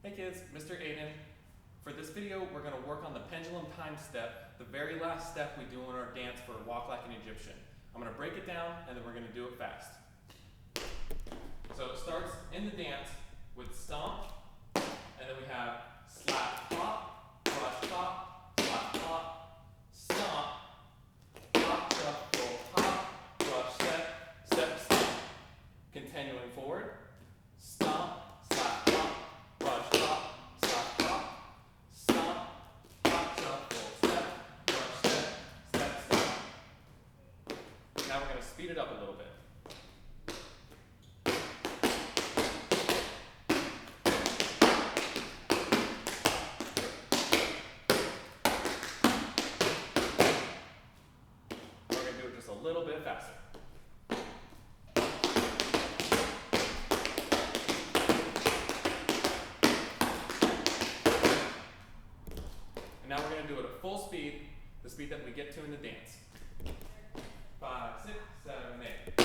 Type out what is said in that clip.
Hey kids, Mr. Aiden. For this video, we're going to work on the pendulum time step, the very last step we do in our dance for Walk Like an Egyptian. I'm going to break it down and then we're going to do it fast. So it starts in the dance with stomp, and then we have slap, pop, brush, pop, slap, pop, stomp, pop, shuffle, pop, brush, step, step, stomp. Continuing forward, stomp, slap, pop, brush, pop, slap, pop, stomp, pop, shuffle, step, brush, step, step, stomp. Now we're going to speed it up a little bit. Just a little bit faster. And now we're going to do it at full speed, the speed that we get to in the dance. 5, 6, 7, 8.